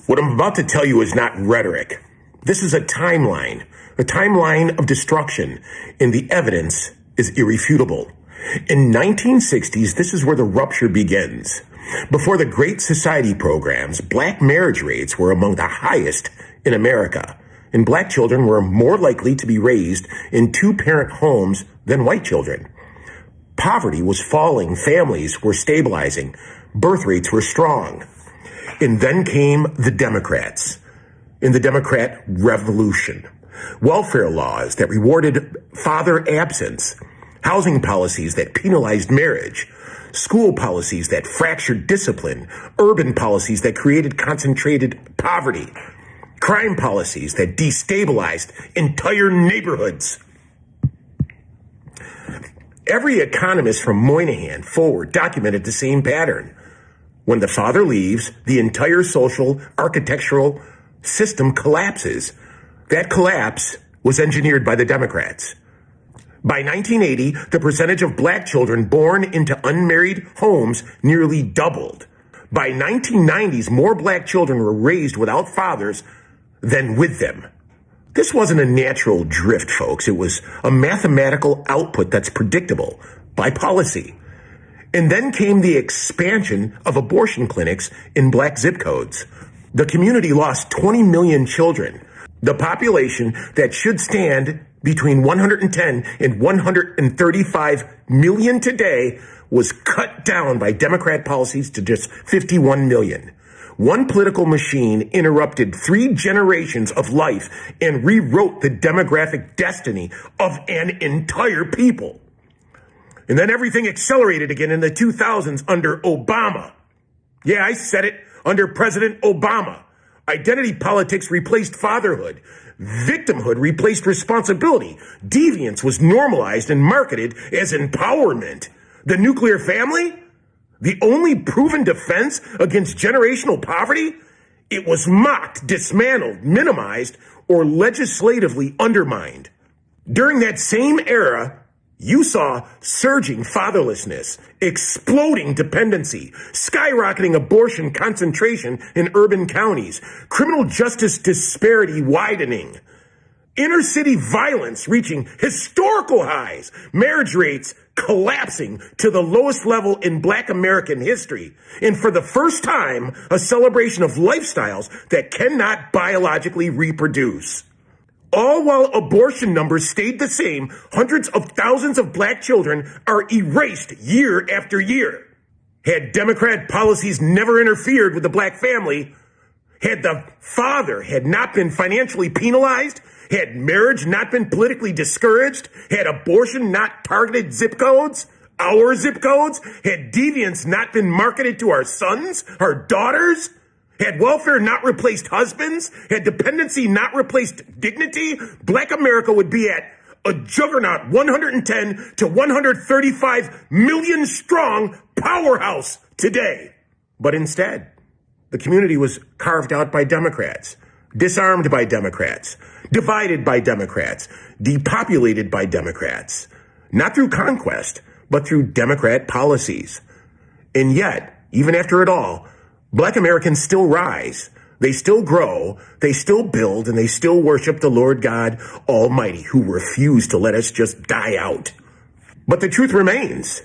What I'm about to tell you is not rhetoric. This is a timeline of destruction, and the evidence is irrefutable. In 1960s, this is where the rupture begins. Before the Great Society programs, black marriage rates were among the highest in America, and black children were more likely to be raised in two-parent homes than white children. Poverty was falling, families were stabilizing, birth rates were strong. And then came the Democrats in the Democrat Revolution. Welfare laws that rewarded father absence, housing policies that penalized marriage, school policies that fractured discipline, urban policies that created concentrated poverty, crime policies that destabilized entire neighborhoods. Every economist from Moynihan forward documented the same pattern. When the father leaves, the entire social architectural system collapses. That collapse was engineered by the Democrats. By 1980, the percentage of black children born into unmarried homes nearly doubled. By 1990s, more black children were raised without fathers than with them. This wasn't a natural drift, folks. It was a mathematical output that's predictable by policy. And then came the expansion of abortion clinics in black zip codes. The community lost 20 million children. The population that should stand between 110 and 135 million today was cut down by Democrat policies to just 51 million. One political machine interrupted 3 generations of life and rewrote the demographic destiny of an entire people. And then everything accelerated again in the 2000s under Obama. Yeah, I said it, under President Obama. Identity politics replaced fatherhood. Victimhood replaced responsibility. Deviance was normalized and marketed as empowerment. The nuclear family? The only proven defense against generational poverty? It was mocked, dismantled, minimized, or legislatively undermined. During that same era, you saw surging fatherlessness, exploding dependency, skyrocketing abortion concentration in urban counties, criminal justice disparity widening, inner city violence reaching historical highs, marriage rates collapsing to the lowest level in Black American history, and for the first time, a celebration of lifestyles that cannot biologically reproduce. All while abortion numbers stayed the same, hundreds of thousands of black children are erased year after year. Had Democrat policies never interfered with the black family, had the father had not been financially penalized, had marriage not been politically discouraged, had abortion not targeted zip codes, our zip codes, had deviance not been marketed to our sons, our daughters, had welfare not replaced husbands, had dependency not replaced dignity, black America would be at a juggernaut 110 to 135 million strong powerhouse today. But instead, the community was carved out by Democrats, disarmed by Democrats, divided by Democrats, depopulated by Democrats, not through conquest, but through Democrat policies. And yet, even after it all, Black Americans still rise, they still grow, they still build, and they still worship the Lord God Almighty, who refused to let us just die out. But the truth remains.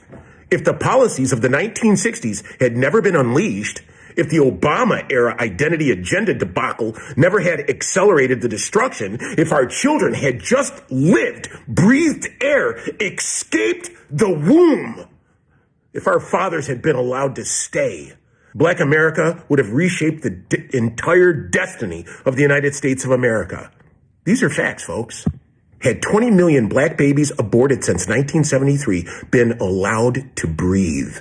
If the policies of the 1960s had never been unleashed, if the Obama-era identity agenda debacle never had accelerated the destruction, if our children had just lived, breathed air, escaped the womb, if our fathers had been allowed to stay, Black America would have reshaped the entire destiny of the United States of America. These are facts, folks. Had 20 million black babies aborted since 1973 been allowed to breathe,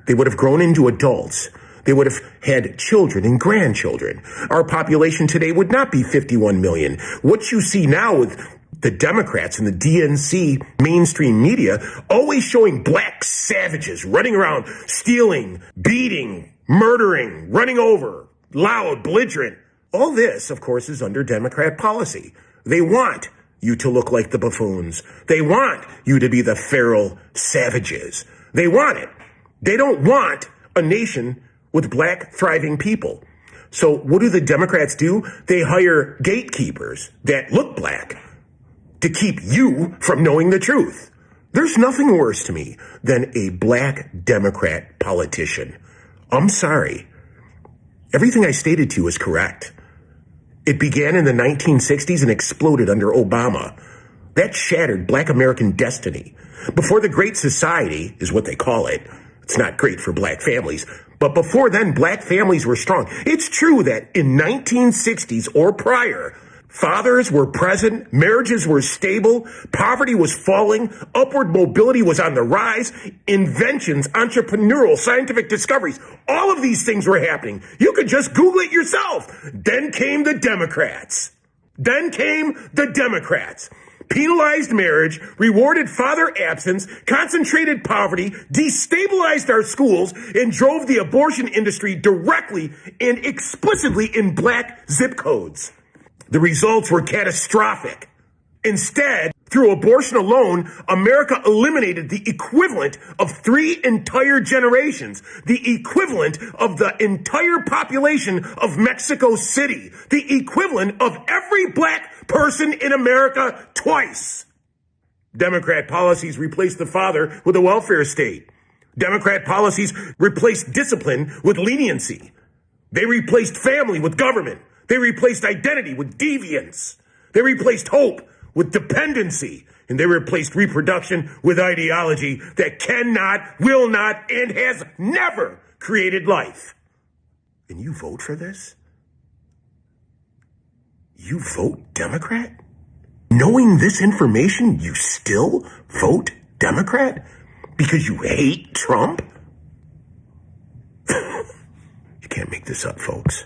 they would have grown into adults. They would have had children and grandchildren. Our population today would not be 51 million. What you see now with the Democrats and the DNC mainstream media always showing black savages running around, stealing, beating, murdering, running over, loud, belligerent. All this, of course, is under Democrat policy. They want you to look like the buffoons. They want you to be the feral savages. They want it. They don't want a nation with black thriving people. So what do the Democrats do? They hire gatekeepers that look black to keep you from knowing the truth. There's nothing worse to me than a black Democrat politician. I'm sorry. Everything I stated to you is correct. It began in the 1960s and exploded under Obama. That shattered black American destiny. Before the Great Society is what they call it. It's not great for black families. But before then, black families were strong. It's true that in 1960s or prior, fathers were present, marriages were stable, poverty was falling, upward mobility was on the rise, inventions, entrepreneurial, scientific discoveries, all of these things were happening. You could just Google it yourself. Then came the Democrats. Penalized marriage, rewarded father absence, concentrated poverty, destabilized our schools, and drove the abortion industry directly and explicitly in black zip codes. The results were catastrophic. Instead, through abortion alone, America eliminated the equivalent of 3 entire generations, the equivalent of the entire population of Mexico City, the equivalent of every black person in America twice. Democrat policies replaced the father with a welfare state. Democrat policies replaced discipline with leniency. They replaced family with government. They replaced identity with deviance. They replaced hope with dependency. And they replaced reproduction with ideology that cannot, will not, and has never created life. And you vote for this? You vote Democrat? Knowing this information, you still vote Democrat? Because you hate Trump? You can't make this up, folks.